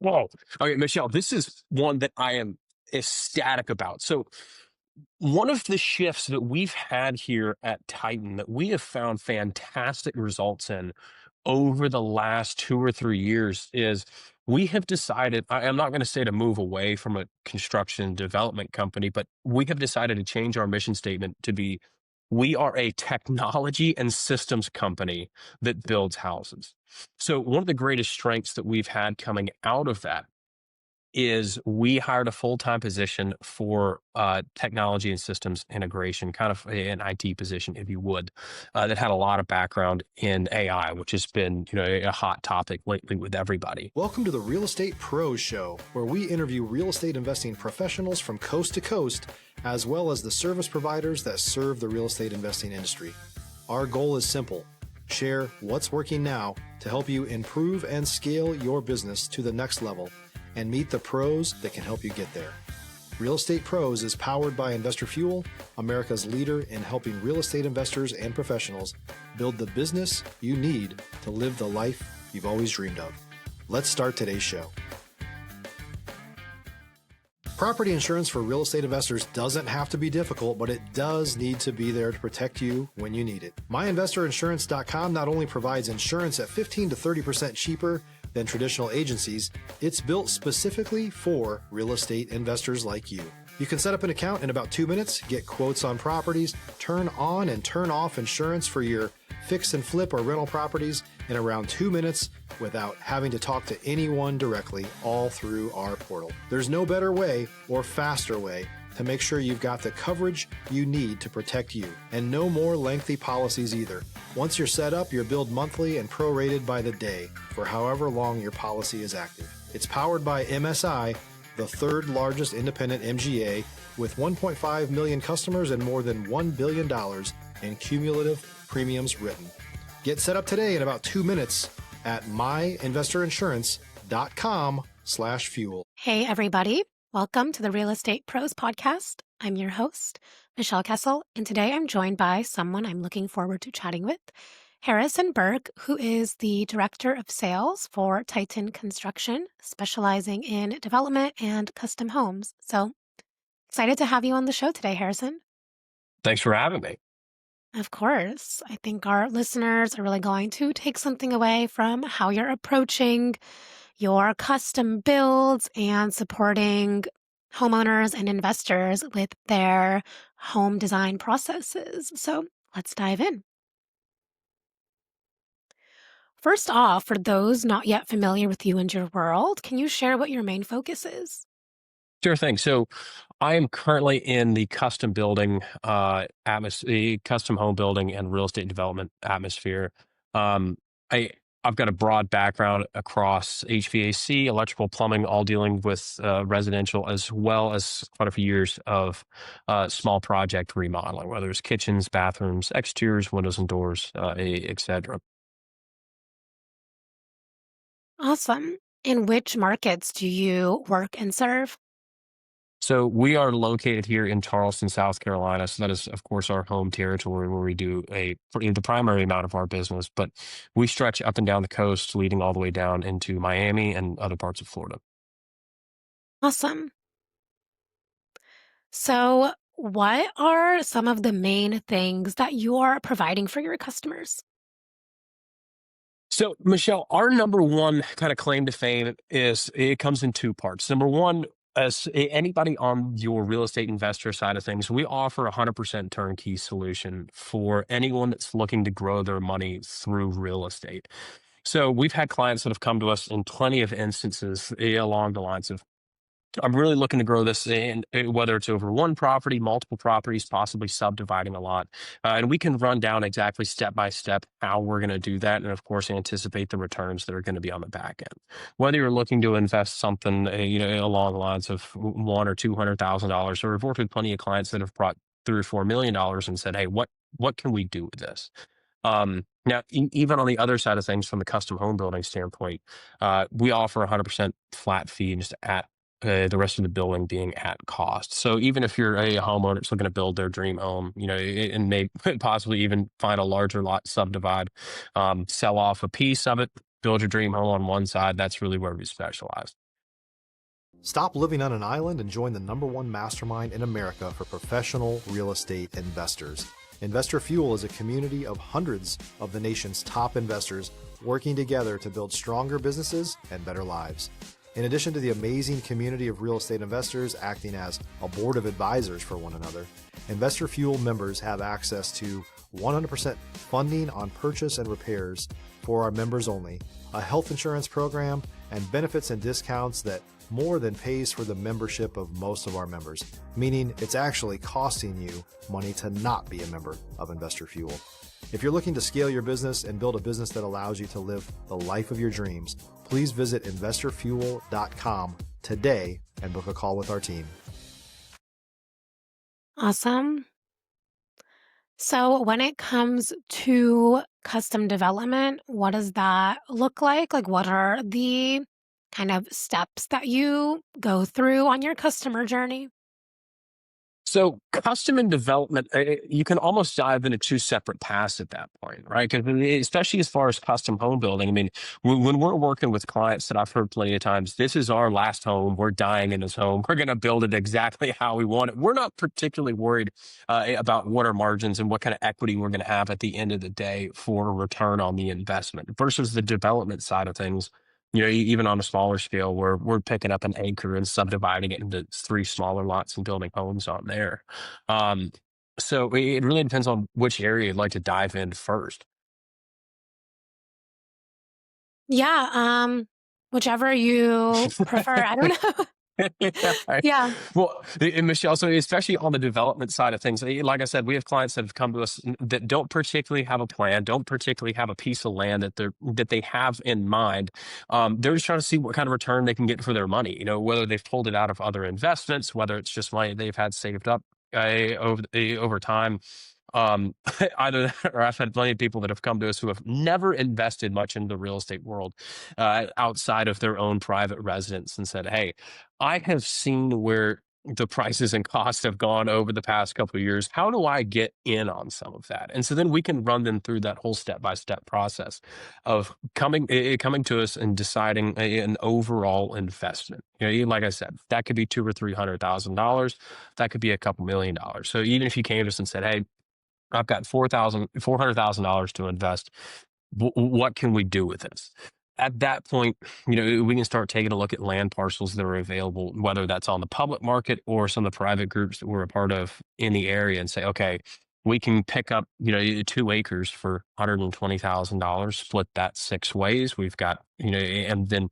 Whoa. Okay, Michelle, this is one that I am ecstatic about. So, one of the shifts that we've had here at Titan that we have found fantastic results in over the last 2 or 3 years is we have decided, I'm not going to say to move away from a construction development company, but we have decided to change our mission statement to be we are a technology and systems company that builds houses. So, one of the greatest strengths that we've had coming out of that is we hired a full-time position for technology and systems integration, kind of an IT position, if you would, that had a lot of background in AI, which has been, a hot topic lately with everybody. Welcome to the Real Estate Pros Show, where we interview real estate investing professionals from coast to coast, as well as the service providers that serve the real estate investing industry. Our goal is simple: share what's working now to help you improve and scale your business to the next level and meet the pros that can help you get there. Real Estate Pros is powered by Investor Fuel, America's leader in helping real estate investors and professionals build the business you need to live the life you've always dreamed of. Let's start today's show. Property insurance for real estate investors doesn't have to be difficult, but it does need to be there to protect you when you need it. MyInvestorInsurance.com not only provides insurance at 15 to 30% cheaper than traditional agencies, it's built specifically for real estate investors like you. You can set up an account in about 2 minutes, get quotes on properties, turn on and turn off insurance for your fix and flip or rental properties in around 2 minutes without having to talk to anyone directly, all through our portal. There's no better way or faster way to make sure you've got the coverage you need to protect you, and no more lengthy policies either. Once you're set up, you're billed monthly and prorated by the day for however long your policy is active. It's powered by MSI, the third largest independent MGA, with 1.5 million customers and more than $1 billion in cumulative premiums written. Get set up today in about 2 minutes at myinvestorinsurance.com/fuel. Hey, everybody. Welcome to the Real Estate Pros Podcast. I'm your host, Michelle Kesil, and today I'm joined by someone I'm looking forward to chatting with, Harrison Burke, who is the Director of Sales for Titan Construction, specializing in development and custom homes. So excited to have you on the show today, Harrison. Thanks for having me. Of course. I think our listeners are really going to take something away from how you're approaching your custom builds and supporting homeowners and investors with their home design processes. So let's dive in. First off, for those not yet familiar with you and your world, can you share what your main focus is? Sure thing. So I am currently in the custom building custom home building and real estate development atmosphere. Um, I've got a broad background across HVAC, electrical, plumbing, all dealing with residential, as well as quite a few years of small project remodeling, whether it's kitchens, bathrooms, exteriors, windows and doors, et cetera. Awesome. In which markets do you work and serve? So we are located here in Charleston, South Carolina. So that is, of course, our home territory where we do the primary amount of our business. But we stretch up and down the coast, leading all the way down into Miami and other parts of Florida. Awesome. So what are some of the main things that you are providing for your customers? So, Michelle, our number one kind of claim to fame is it comes in two parts. Number one, as anybody on your real estate investor side of things, we offer a 100% turnkey solution for anyone that's looking to grow their money through real estate. So we've had clients that have come to us in plenty of instances along the lines of, I'm really looking to grow this in, whether it's over one property, multiple properties, possibly subdividing a lot. And we can run down exactly step by step how we're going to do that. And of course, anticipate the returns that are going to be on the back end. Whether you're looking to invest something, along the lines of one or $200,000, or we've worked with plenty of clients that have brought $3 or $4 million and said, hey, what can we do with this? Now, even on the other side of things, from the custom home building standpoint, we offer 100% flat fee just at the rest of the building being at cost. So even if you're a homeowner that's looking to build their dream home, and may possibly even find a larger lot, subdivide, sell off a piece of it, build your dream home on one side, that's really where we specialize. Stop living on an island and join the #1 mastermind in America for professional real estate investors. Investor Fuel is a community of hundreds of the nation's top investors working together to build stronger businesses and better lives. In addition to the amazing community of real estate investors acting as a board of advisors for one another, Investor Fuel members have access to 100% funding on purchase and repairs for our members only, a health insurance program, and benefits and discounts that more than pays for the membership of most of our members, meaning it's actually costing you money to not be a member of Investor Fuel. If you're looking to scale your business and build a business that allows you to live the life of your dreams, please visit investorfuel.com today and book a call with our team. Awesome. So when it comes to custom development, what does that look like? Like, what are the kind of steps that you go through on your customer journey? So custom and development, you can almost dive into two separate paths at that point, right? Because especially as far as custom home building, I mean, when we're working with clients that I've heard plenty of times, this is our last home. We're dying in this home. We're going to build it exactly how we want it. We're not particularly worried about what our margins and what kind of equity we're going to have at the end of the day for a return on the investment versus the development side of things. Even on a smaller scale, where we're picking up an acre and subdividing it into 3 smaller lots and building homes on there. Um, so it really depends on which area you'd like to dive in first. Yeah, whichever you prefer. I don't know. Yeah, right. Yeah. Well, and Michelle, so especially on the development side of things, like I said, we have clients that have come to us that don't particularly have a plan, don't particularly have a piece of land that they have in mind. They're just trying to see what kind of return they can get for their money. Whether they've pulled it out of other investments, whether it's just money they've had saved up over time. Um, either or I've had plenty of people that have come to us who have never invested much in the real estate world outside of their own private residence and said, "Hey, I have seen where the prices and costs have gone over the past couple of years. How do I get in on some of that?" And so then we can run them through that whole step-by-step process of coming to us and deciding an overall investment. Like I said, that could be two or $300,000. That could be a couple $1 million. So even if you came to us and said, "Hey, I've got $400,000 to invest. What can we do with this?" At that point, we can start taking a look at land parcels that are available, whether that's on the public market or some of the private groups that we're a part of in the area, and say, okay, we can pick up, 2 acres for $120,000, split that 6 ways. We've got, and then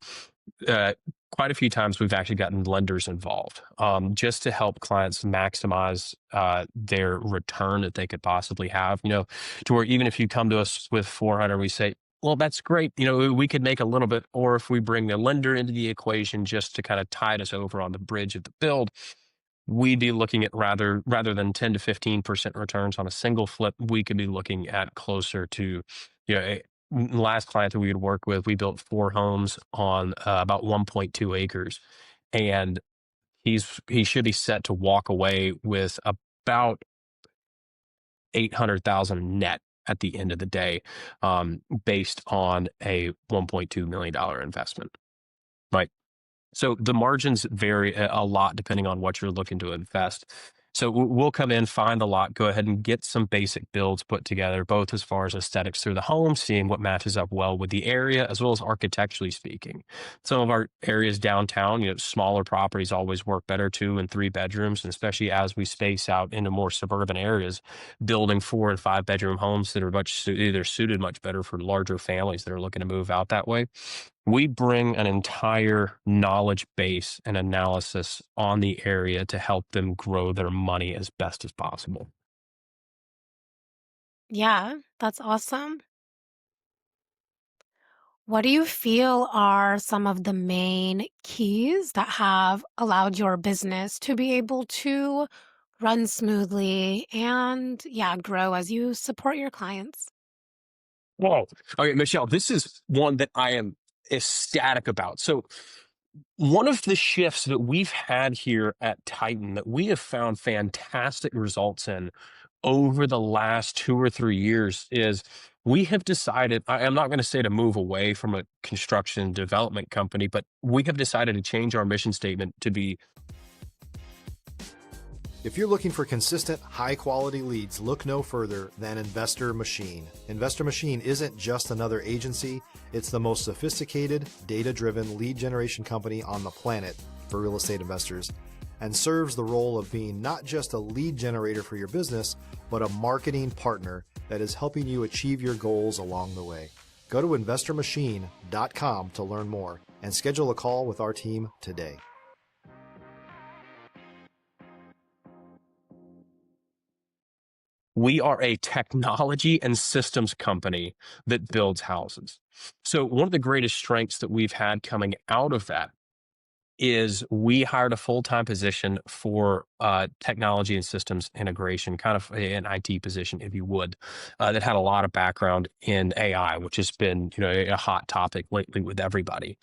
uh, quite a few times we've actually gotten lenders involved just to help clients maximize their return that they could possibly have. To where even if you come to us with 400, we say, well, that's great. We could make a little bit, or if we bring the lender into the equation just to kind of tide us over on the bridge of the build, we'd be looking at rather than 10 to 15% returns on a single flip, we could be looking at closer to, last client that we would work with, we built 4 homes on about 1.2 acres. And he should be set to walk away with about 800,000 net at the end of the day, based on a $1.2 million investment. Right. So the margins vary a lot depending on what you're looking to invest. So we'll come in, find the lot, go ahead and get some basic builds put together, both as far as aesthetics through the home, seeing what matches up well with the area, as well as architecturally speaking. Some of our areas downtown, smaller properties always work better, 2 and 3 bedrooms, and especially as we space out into more suburban areas, building 4 and 5 bedroom homes that are either suited much better for larger families that are looking to move out that way. We bring an entire knowledge base and analysis on the area to help them grow their money as best as possible. Yeah, that's awesome. What do you feel are some of the main keys that have allowed your business to be able to run smoothly and, yeah, grow as you support your clients? Whoa. Okay, Michelle, this is one that I am ecstatic about. So, one of the shifts that we've had here at Titan that we have found fantastic results in over the last 2 or 3 years is we have decided, I'm not going to say to move away from a construction development company, but we have decided to change our mission statement to be. If you're looking for consistent, high-quality leads, look no further than Investor Machine. Investor Machine isn't just another agency, it's the most sophisticated, data-driven lead generation company on the planet for real estate investors, and serves the role of being not just a lead generator for your business, but a marketing partner that is helping you achieve your goals along the way. Go to investormachine.com to learn more and schedule a call with our team today. We are a technology and systems company that builds houses. So one of the greatest strengths that we've had coming out of that is we hired a full-time position for technology and systems integration, kind of an IT position, if you would, that had a lot of background in AI, which has been, a hot topic lately with everybody.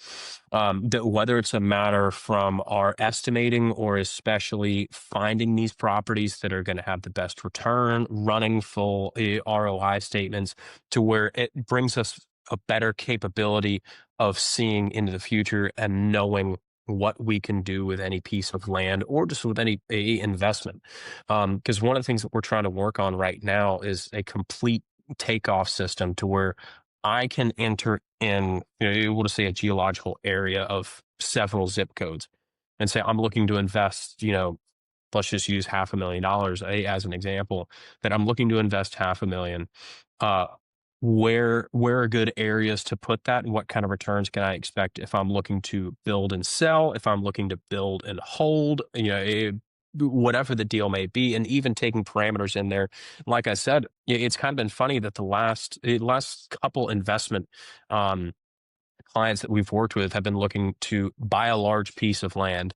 That whether it's a matter from our estimating or especially finding these properties that are going to have the best return, running full ROI statements to where it brings us a better capability of seeing into the future and knowing what we can do with any piece of land or just with any investment. Because one of the things that we're trying to work on right now is a complete takeoff system to where I can enter in, we'll just say a geological area of several zip codes and say, I'm looking to invest, let's just use $500,000 as an example, that I'm looking to invest $500,000. Where are good areas to put that, and what kind of returns can I expect if I'm looking to build and sell, if I'm looking to build and hold, whatever the deal may be, and even taking parameters in there. Like I said, it's kind of been funny that the last couple investment clients that we've worked with have been looking to buy a large piece of land,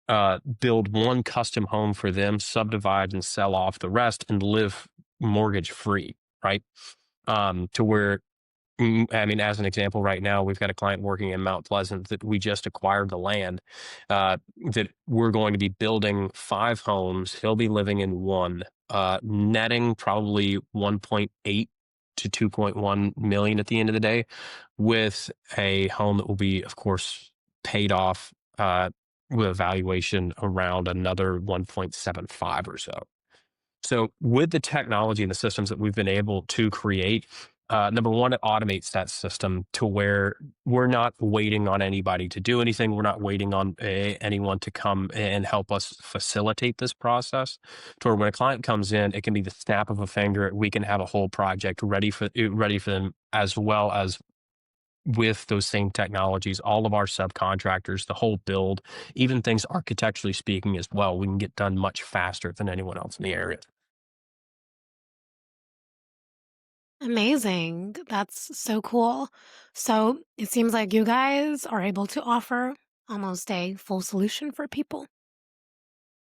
build one custom home for them, subdivide and sell off the rest, and live mortgage free, right? To where, as an example, right now, we've got a client working in Mount Pleasant that we just acquired the land, that we're going to be building 5 homes. He'll be living in one, netting probably 1.8 to 2.1 million at the end of the day, with a home that will be, of course, paid off with a valuation around another 1.75 or so. So with the technology and the systems that we've been able to create, number one, it automates that system to where we're not waiting on anybody to do anything. We're not waiting on anyone to come and help us facilitate this process. To where when a client comes in, it can be the snap of a finger. We can have a whole project ready for them, as well as with those same technologies, all of our subcontractors, the whole build, even things architecturally speaking as well, we can get done much faster than anyone else in the area. Amazing. That's so cool. So it seems like you guys are able to offer almost a full solution for people.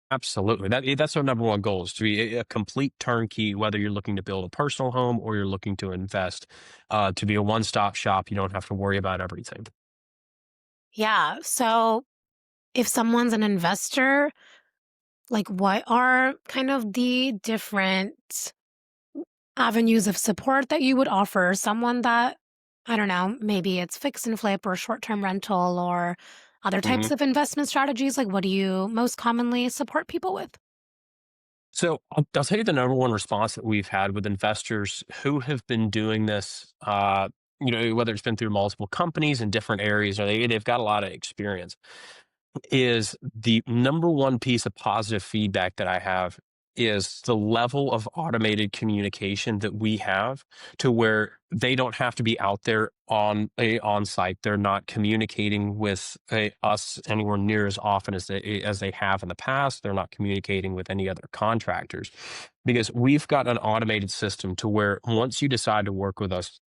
Absolutely. That's our number one goal, is to be a complete turnkey, whether you're looking to build a personal home or you're looking to invest, to be a one-stop shop. You don't have to worry about everything. Yeah. So if someone's an investor, like what are kind of the different avenues of support that you would offer someone that, I don't know, maybe it's fix and flip or short-term rental or other types Mhm. of investment strategies? Like, what do you most commonly support people with? So I'll tell you the number one response that we've had with investors who have been doing this, whether it's been through multiple companies in different areas or they've got a lot of experience, is the number one piece of positive feedback that I have is the level of automated communication that we have, to where they don't have to be out there on site. They're not communicating with us anywhere near as often as they have in the past. They're not communicating with any other contractors, because we've got an automated system to where once you decide to work with us,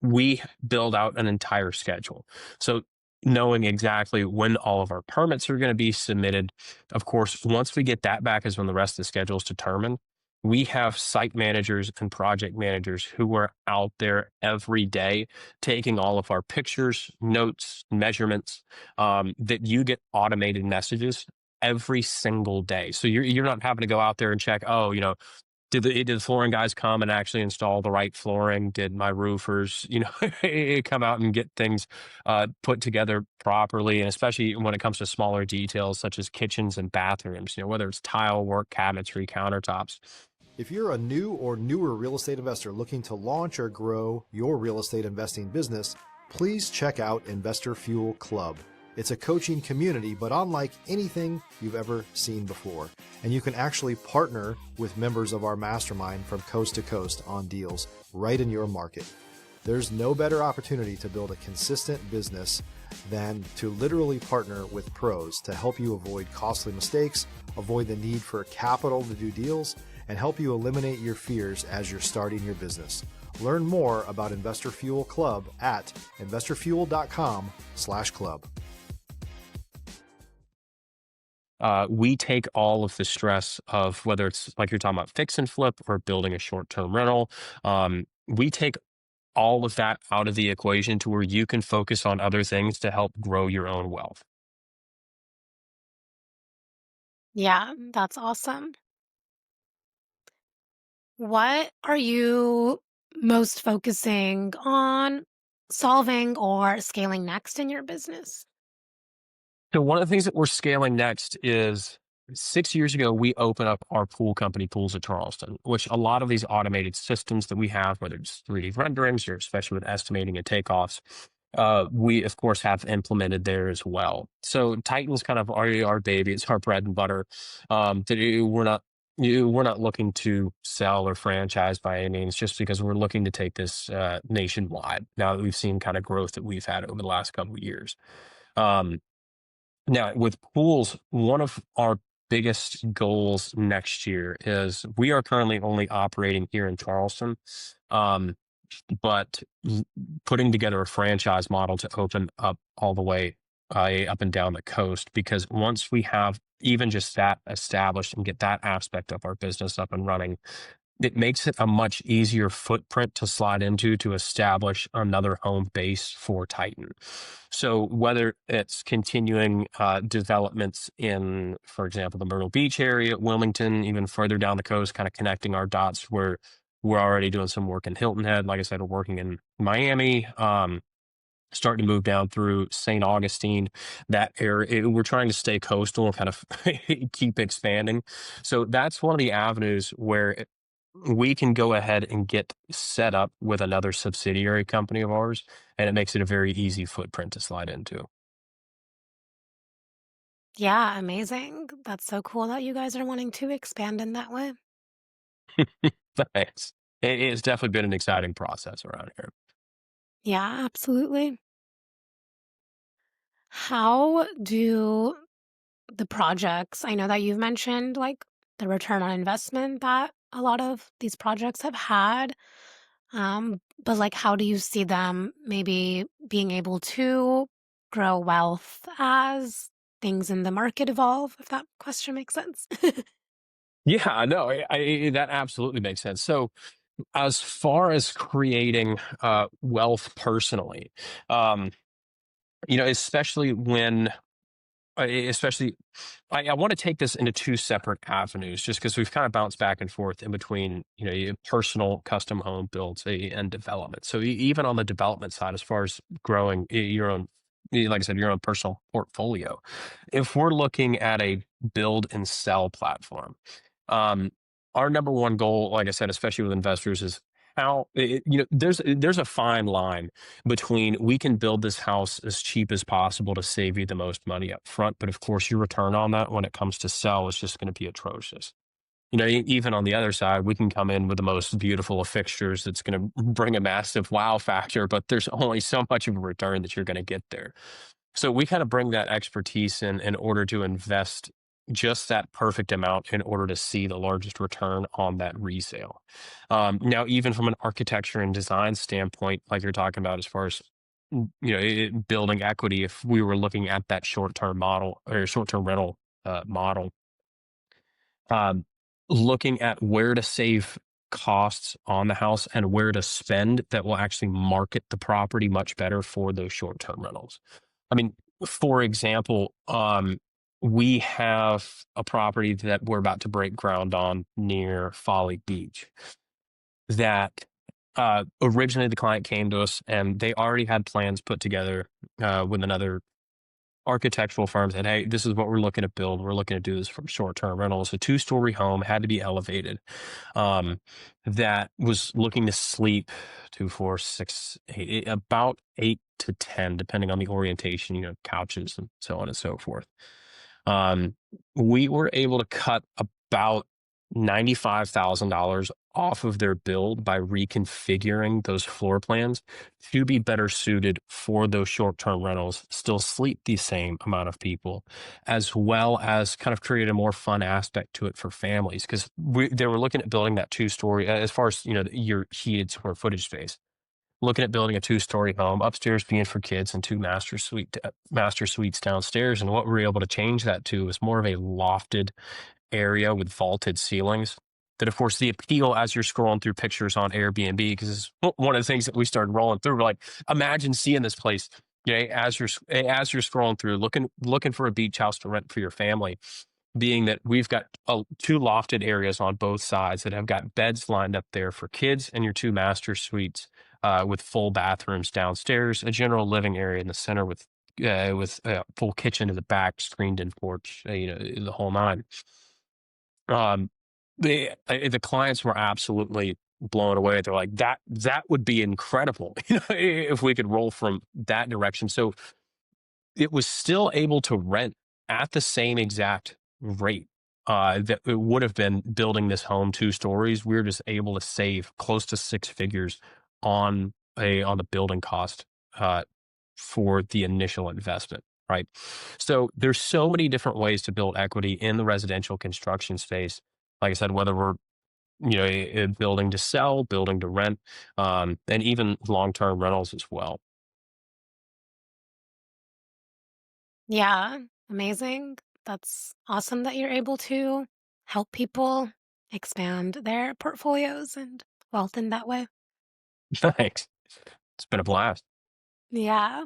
we build out an entire schedule. So knowing exactly when all of our permits are going to be submitted. Of course, once we get that back is when the rest of the schedule is determined. We have site managers and project managers who are out there every day taking all of our pictures, notes, measurements, that you get automated messages every single day. So you're not having to go out there and check, did the flooring guys come and actually install the right flooring? Did my roofers, come out and get things put together properly? And especially when it comes to smaller details such as kitchens and bathrooms, whether it's tile work, cabinetry, countertops. If you're a new or newer real estate investor looking to launch or grow your real estate investing business, please check out Investor Fuel Club. It's a coaching community, but unlike anything you've ever seen before. And you can actually partner with members of our mastermind from coast to coast on deals right in your market. There's no better opportunity to build a consistent business than to literally partner with pros to help you avoid costly mistakes, avoid the need for capital to do deals, and help you eliminate your fears as you're starting your business. Learn more about Investor Fuel Club at investorfuel.com/club. We take all of the stress of whether it's like you're talking about fix and flip or building a short-term rental. We take all of that out of the equation to where you can focus on other things to help grow your own wealth. Yeah, that's awesome. What are you most focusing on solving or scaling next in your business? So one of the things that we're scaling next is 6 years ago, we opened up our pool company, Pools of Charleston, which a lot of these automated systems that we have, whether it's 3D renderings or especially with estimating and takeoffs, we of course have implemented there as well. So Titan's kind of our baby. It's our bread and butter. We're not looking to sell or franchise by any means, just because we're looking to take this nationwide now that we've seen kind of growth that we've had over the last couple of years. Um, Now, with pools, one of our biggest goals next year is we are currently only operating here in Charleston, um, but putting together a franchise model to open up all the way up and down the coast. Because once we have even just that established and get that aspect of our business up and running, it makes it a much easier footprint to slide into to establish another home base for Titan. So whether it's continuing developments in, for example, the Myrtle Beach area, Wilmington, even further down the coast, kind of connecting our dots where we're already doing some work in Hilton Head. Like I said, we're working in Miami, starting to move down through St. Augustine, that area. We're trying to stay coastal and kind of keep expanding. So that's one of the avenues where we can go ahead and get set up with another subsidiary company of ours, and it makes it a very easy footprint to slide into. Yeah, amazing. That's so cool that you guys are wanting to expand in that way. Thanks. It's definitely been an exciting process around here. Yeah, absolutely. How do the projects, I know that you've mentioned like the return on investment that a lot of these projects have had, but like how do you see them maybe being able to grow wealth as things in the market evolve, if that question makes sense? Yeah, no, that absolutely makes sense. So, as far as creating wealth personally, um, especially when especially I want to take this into two separate avenues just because we've kind of bounced back and forth in between your personal custom home builds and development. So even on the development side, as far as growing your own, like I said, your own personal portfolio, if we're looking at a build and sell platform, um, our number one goal, like I said, especially with investors, is how there's a fine line between we can build this house as cheap as possible to save you the most money up front, but of course your return on that when it comes to sell is just going to be atrocious. Even on the other side, we can come in with the most beautiful of fixtures that's going to bring a massive wow factor, but there's only so much of a return that you're going to get there. So we kind of bring that expertise in order to invest just that perfect amount in order to see the largest return on that resale. Now, even from an architecture and design standpoint, like you're talking about, as far as building equity, if we were looking at that short-term model or short-term rental model, um, looking at where to save costs on the house and where to spend that will actually market the property much better for those short-term rentals. I mean, for example, we have a property that we're about to break ground on near Folly Beach that originally the client came to us and they already had plans put together with another architectural firm. Said, hey, this is what we're looking to build. We're looking to do this for short-term rentals. A two-story home had to be elevated, um, that was looking to sleep 2, 4, 6, 8, about 8 to 10, depending on the orientation, couches and so on and so forth. Um, we were able to cut about $95,000 off of their build by reconfiguring those floor plans to be better suited for those short-term rentals, still sleep the same amount of people, as well as kind of create a more fun aspect to it for families. Because they were looking at building that two-story, as far as your heated square footage space. Looking at building a two-story home, upstairs being for kids and two master suites downstairs. And what we were able to change that to is more of a lofted area with vaulted ceilings. That, of course, the appeal as you're scrolling through pictures on Airbnb, because it's one of the things that we started rolling through. We're like, imagine seeing this place, as you're scrolling through, looking for a beach house to rent for your family. Being that we've got two lofted areas on both sides that have got beds lined up there for kids and your two master suites, with full bathrooms downstairs, a general living area in the center with a full kitchen in the back, screened-in porch, the whole nine. Um, the clients were absolutely blown away. They're like, that would be incredible, if we could roll from that direction. So it was still able to rent at the same exact rate that it would have been building this home 2 stories. We were just able to save close to 6 figures on the building cost uh, for the initial investment. Right. So there's so many different ways to build equity in the residential construction space. Like I said, whether we're building to sell, building to rent, and even long-term rentals as well. Yeah, amazing. That's awesome that you're able to help people expand their portfolios and wealth in that way. Thanks. It's been a blast. Yeah.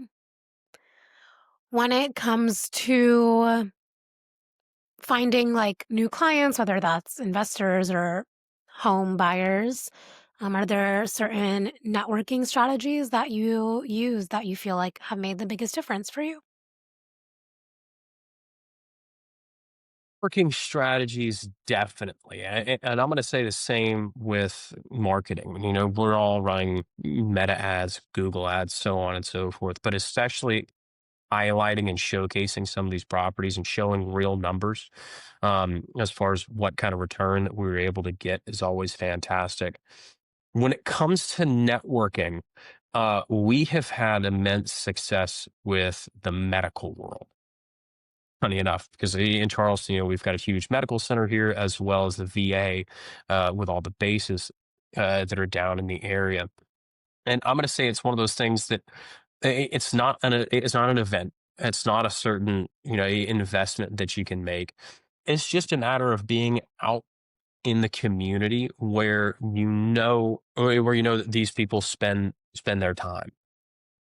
When it comes to finding like new clients, whether that's investors or home buyers, are there certain networking strategies that you use that you feel like have made the biggest difference for you? Working strategies, definitely. And I'm going to say the same with marketing. We're all running meta ads, Google ads, so on and so forth, but especially highlighting and showcasing some of these properties and showing real numbers, as far as what kind of return that we were able to get is always fantastic. When it comes to networking, we have had immense success with the medical world. Funny enough, because in Charleston, we've got a huge medical center here, as well as the VA, with all the bases that are down in the area. And I'm going to say it's one of those things that it's not an event. It's not a certain investment that you can make. It's just a matter of being out in the community where that these people spend their time,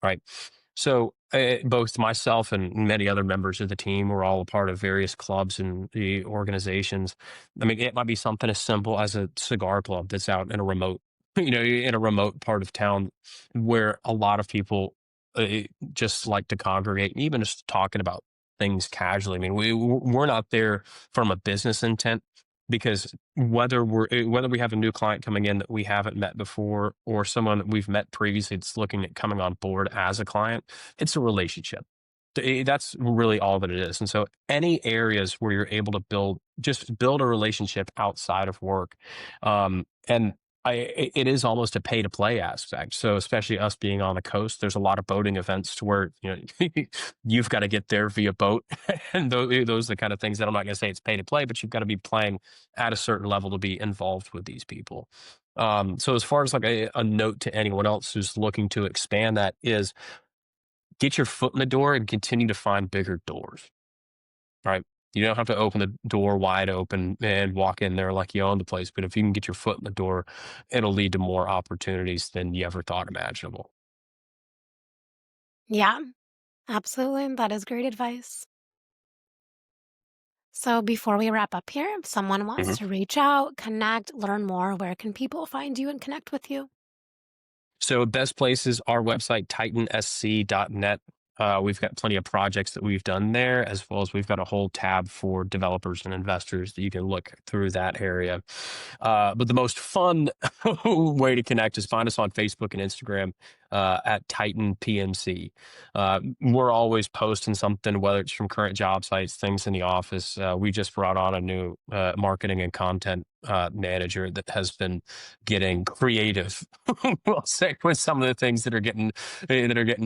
right? So both myself and many other members of the team were all a part of various clubs and the organizations. I mean, it might be something as simple as a cigar club that's out in a remote, in a remote part of town where a lot of people just like to congregate, and even just talking about things casually. I mean, we're not there from a business intent, because whether we have a new client coming in that we haven't met before, or someone that we've met previously that's looking at coming on board as a client, it's a relationship. That's really all that it is. And so any areas where you're able to build a relationship outside of work, and it is almost a pay to play aspect. So especially us being on the coast, there's a lot of boating events to where you've got to get there via boat, and those are the kind of things that I'm not going to say it's pay to play, but you've got to be playing at a certain level to be involved with these people. So as far as like a note to anyone else who's looking to expand, that is, get your foot in the door and continue to find bigger doors, right? You don't have to open the door wide open and walk in there like you own the place, but if you can get your foot in the door, it'll lead to more opportunities than you ever thought imaginable. Yeah, absolutely. That is great advice. So before we wrap up here, if someone Mhm. wants to reach out, connect, learn more, where can people find you and connect with you? So best places, our website, titansc.net. We've got plenty of projects that we've done there, as well as we've got a whole tab for developers and investors that you can look through that area. But the most fun way to connect is find us on Facebook and Instagram at Titan PMC. We're always posting something, whether it's from current job sites, things in the office. We just brought on a new marketing and content manager that has been getting creative, we'll say, with some of the things that are getting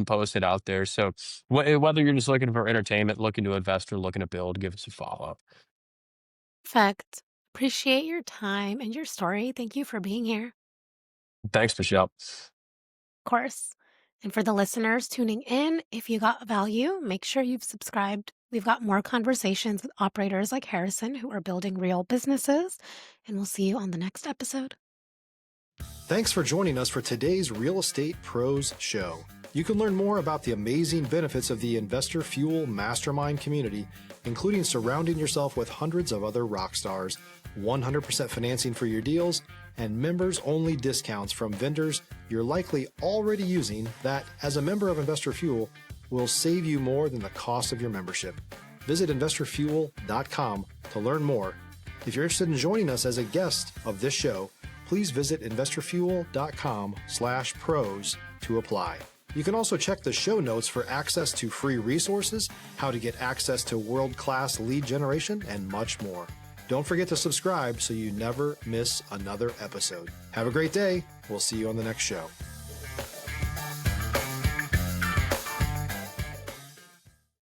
posted out there. So whether you're just looking for entertainment, looking to invest, or looking to build, give us a follow. Perfect. Appreciate your time and your story. Thank you for being here. Thanks, Michelle. Of course. And for the listeners tuning in, if you got value, make sure you've subscribed. We've got more conversations with operators like Harrison who are building real businesses, and we'll see you on the next episode. Thanks for joining us for today's Real Estate Pros Show. You can learn more about the amazing benefits of the Investor Fuel Mastermind community, including surrounding yourself with hundreds of other rock stars, 100% financing for your deals, and members-only discounts from vendors you're likely already using that, as a member of Investor Fuel, will save you more than the cost of your membership. Visit investorfuel.com to learn more. If you're interested in joining us as a guest of this show, please visit investorfuel.com/pros to apply. You can also check the show notes for access to free resources, how to get access to world-class lead generation, and much more. Don't forget to subscribe so you never miss another episode. Have a great day. We'll see you on the next show.